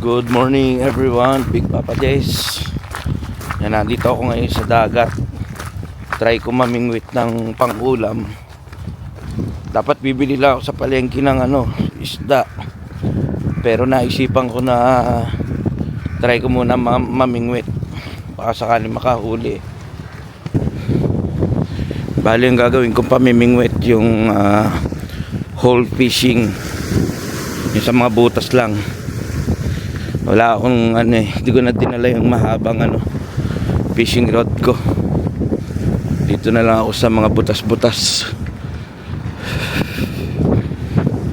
Good morning everyone, Big Papa Jess. Yan, nandito ako ngayon sa dagat. Try ko mamingwit ng pang-ulam. Dapat bibili lang ako sa palengke ng isda. Pero naisipan ko na try ko muna mamingwit. Baka sakali makahuli. Bali ang gagawin ko pamimingwit yung whole fishing. Yung sa mga butas lang. Wala akong hindi ko na dinala yung mahabang fishing rod ko. Dito na lang ako sa mga butas-butas.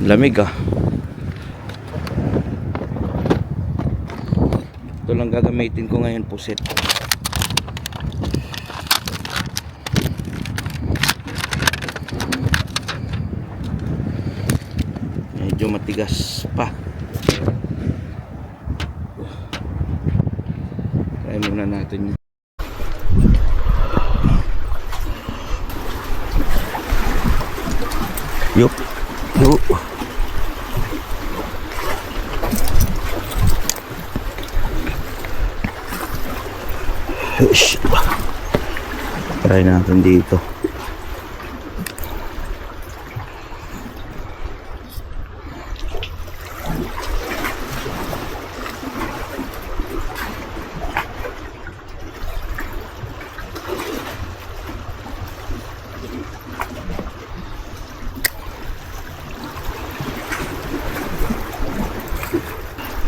Lamig Ito lang gagamitin ko ngayon, pusit. Medyo matigas pa. Try muna natin yun. Yup. Try natin dito.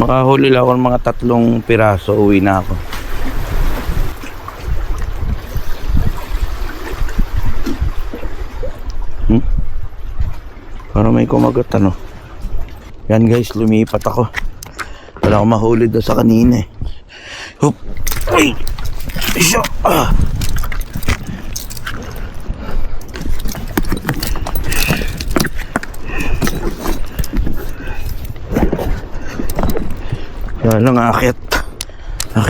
Makahuli lang ako ng mga 3 piraso, uwi na ako. Para may kumagat Yan guys, lumipat ako. Wala akong mahuli doon sa kanina eh. Hup! Ay! Isyo! Yan lang, akit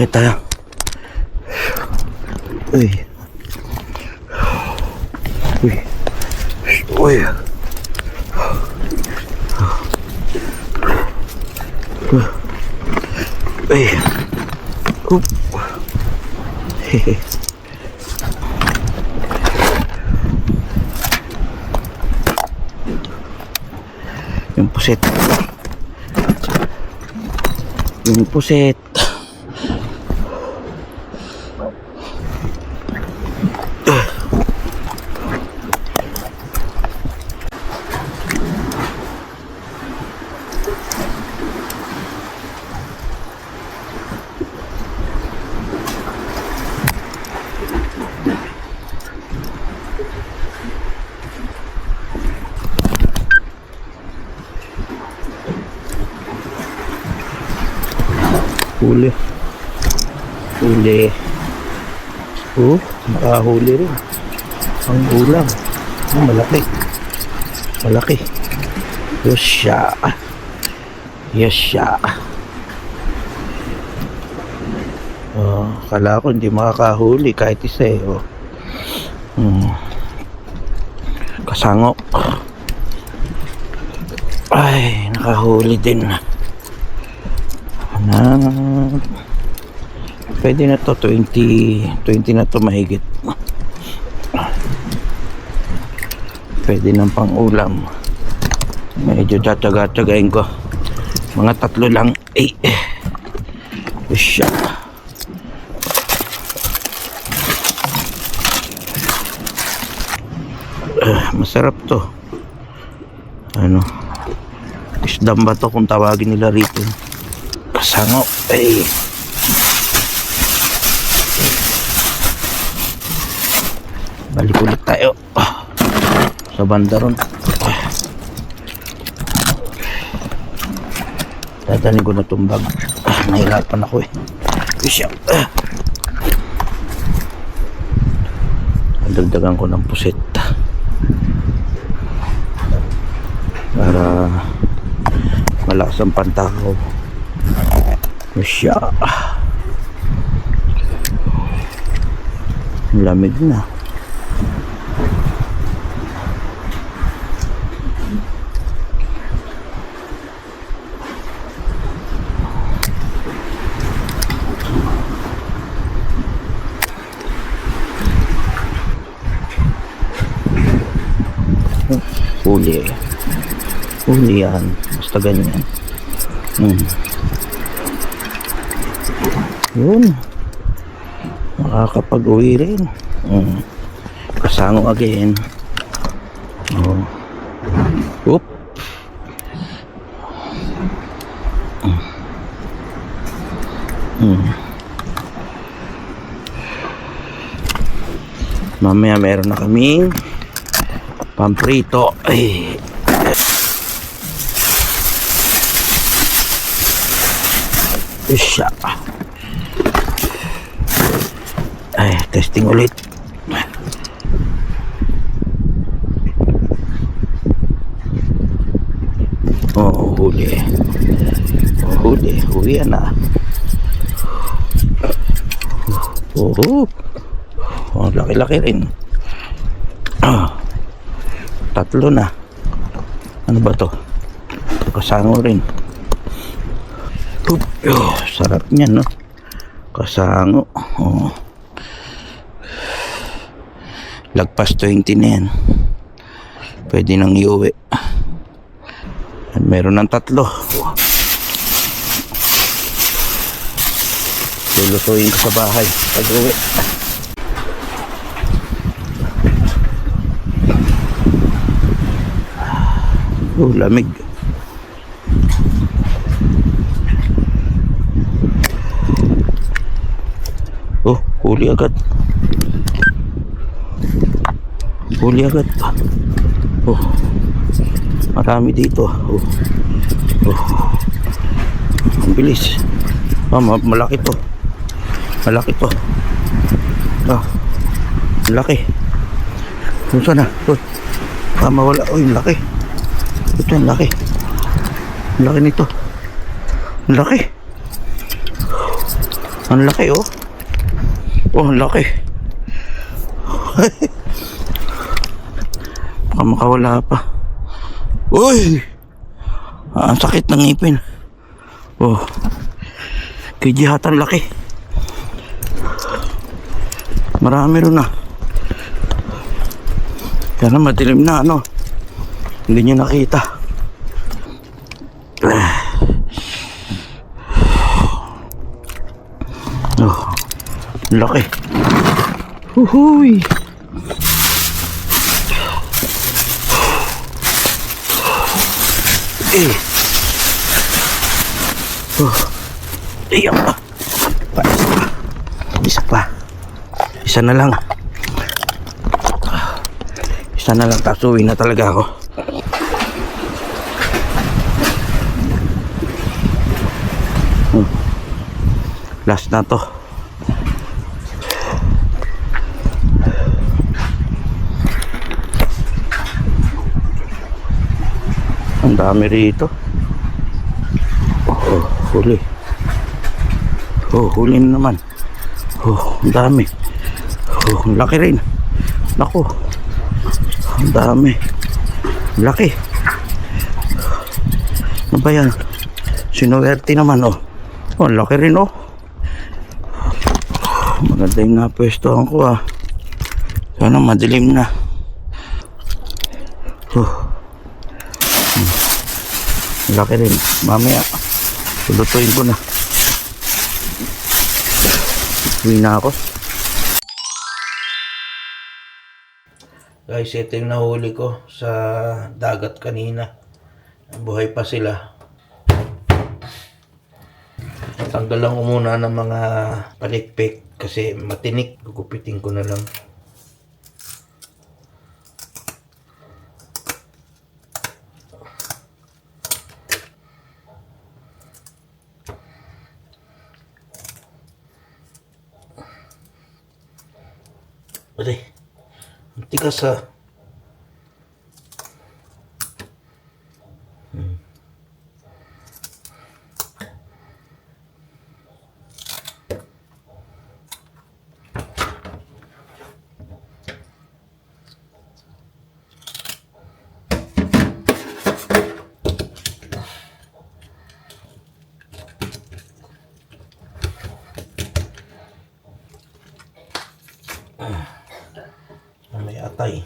tayo. Uy. Hup. Yung puset. Huli. Nakahuli rin. Ang ulam. Malaki. Yosya. Kala ko hindi makakahuli kahit isa Kasango. Ay, nakahuli din. Pwede na to, 20 na to mahigit. Pwede ng pang ulam. Medyo tatsaga-tsagain ko. Mga 3 lang. Siya. Masarap to. Isdam ba to kung tawagin nila rito? Kasango. Balik ulit tayo sa banda ron. Dadaling ko na tumbag. Nahirapan ako Dagdagan ko ng puset para malakas ang pantakaw. Lamig na. huli. Huli yan. Basta ganyan. Yun. Makakapag-uwi rin. Kasango again. Oop. Mamaya meron na kaming pamprito. Ay. Isya. Ay, testing ulit. Huli. Huli yan na. Laki-laki rin. Tatlo na. Ano ba to? Kasango rin. Sarap niyan, no? Kasango. Lagpas 20 na yan. Pwede nang iuwi. At meron ng tatlo. Lulutuin ko sa bahay pag uwi. Lamig. Huli agad. Marami dito. Ang bilis. Malaki to. Laki. Kung saan na? Mawala. Laki. Ito ang laki. Ang laki nito. Ang laki. Ang laki, oh. Ang laki. Baka makawala pa. Uy! Ang sakit ng ngipin. Kijihatan laki. Marami rin na. Kaya madilim na, ano. Hindi nyo nakita. Laki. Huhuy. Iyak pa. Isa pa. Isa na lang. Tapos uwi na talaga ako. Last na to. Ang dami rito. Huli. Huli na naman. Ang dami. Ang laki rin. Naku. Ang dami. Laki. Ano ba yan? Sinuwerte naman, ang laki rin, Maganda yung napwestohan ko, Sana madilim na. Laki rin. Mamaya lutuin ko na. Uwi na ako. Guys, ito yung nahuli ko sa dagat kanina. Buhay pa sila. Tanggalan ko muna ng mga palikpik kasi matinik. Gugupitin ko na lang. Aray, ang tigas may atay.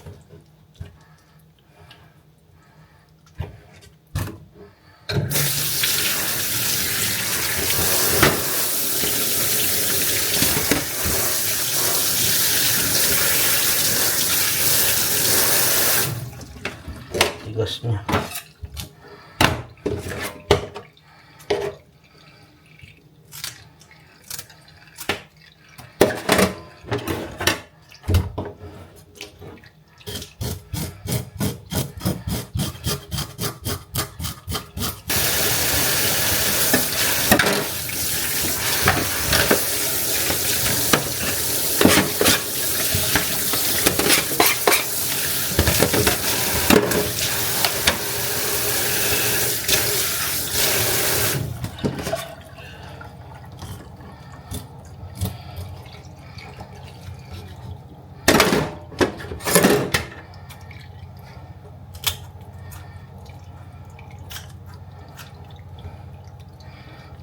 butas niya.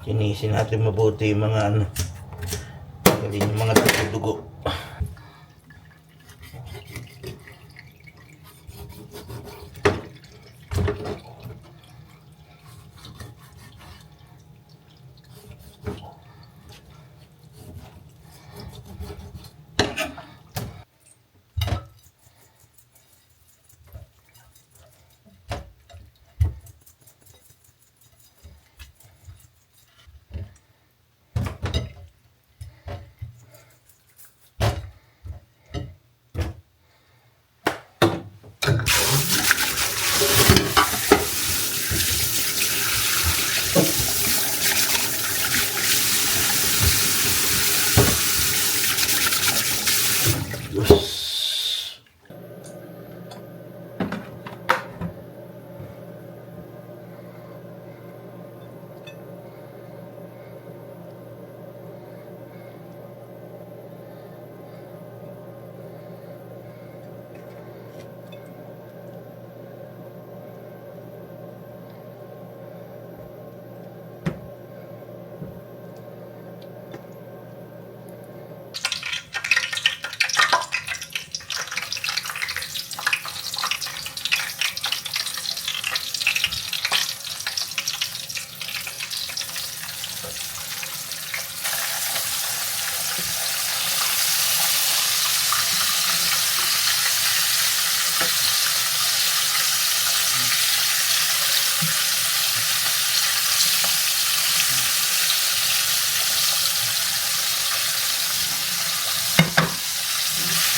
Kinisin natin mabuti yung mga ano, yung mga dugo-dugo.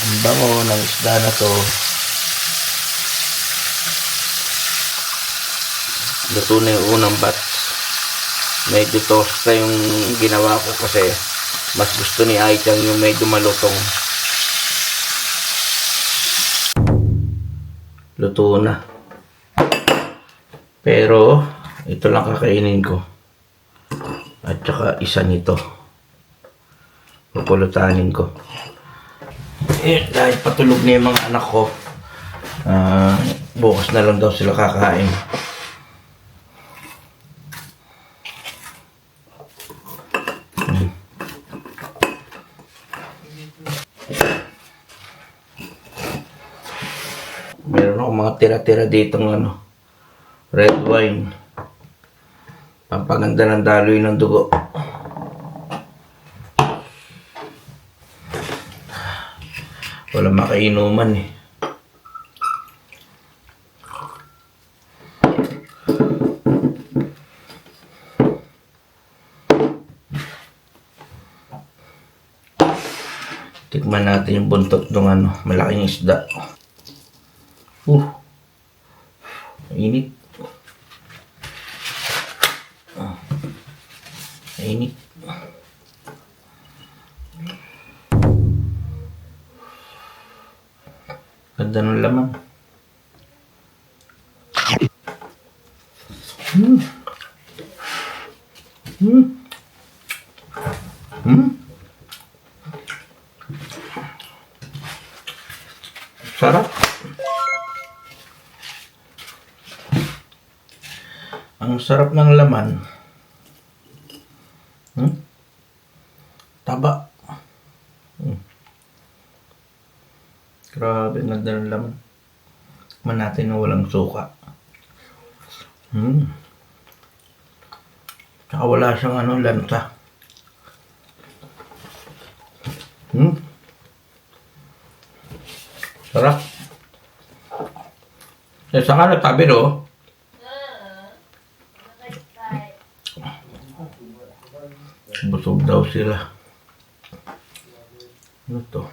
Ang bango ng isda na to. Luto na yung unang batch. Medyo tosta yung ginawa ko kasi mas gusto ni Aichang yung medyo malutong. Luto na. Pero ito lang kakainin ko. At saka isa nito. Pupulutanin ko. Dahil patulog na yung mga anak ko, bukas na lang daw sila kakain. Meron ako mga tira-tira dito ng red wine. Pampaganda ng daloy ng dugo. Wala makainuman eh. Tikman natin yung buntot ng malaking isda. Init. Init. Ganda ng laman. Sarap. Ang sarap ng laman. Taba. Grabe, ganda ng laman. Tikman natin na walang suka. Tsaka wala siyang lansa. Sarap. Saka nagtabi, no? Busog daw sila. Ano to?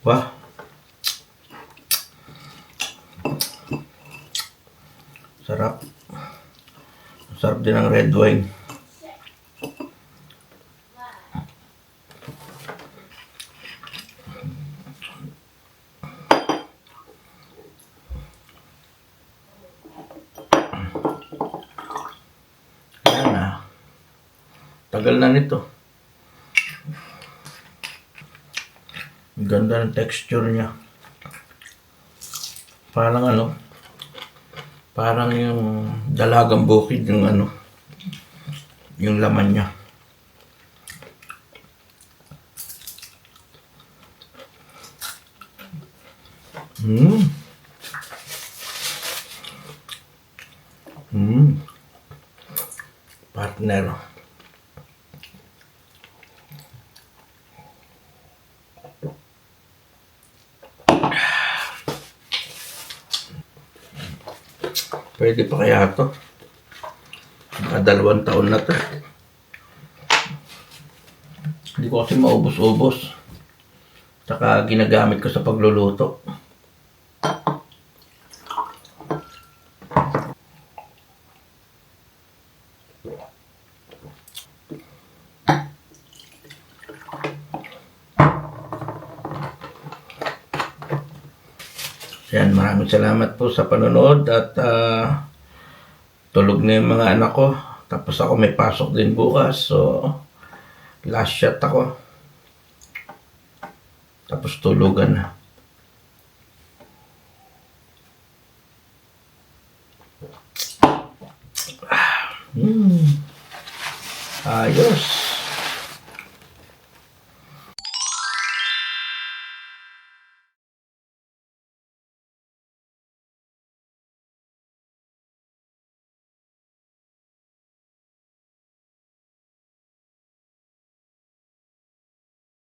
Wah. Sarap. Sarap din ang red wine. Ayan na. Tagal na nito. Ang ganda ng texture niya. Parang ano, parang yung dalagang bukid yung ano, yung laman niya. Partner. Pwede pa kaya ito? Dalawang taon na ito. Hindi ko kasi maubos-ubos. Tsaka ginagamit ko sa pagluluto. Yan, maraming salamat po sa panonood at tulog na yung mga anak ko. Tapos ako may pasok din bukas. So, last shot ako. Tapos tulugan na. Ayos.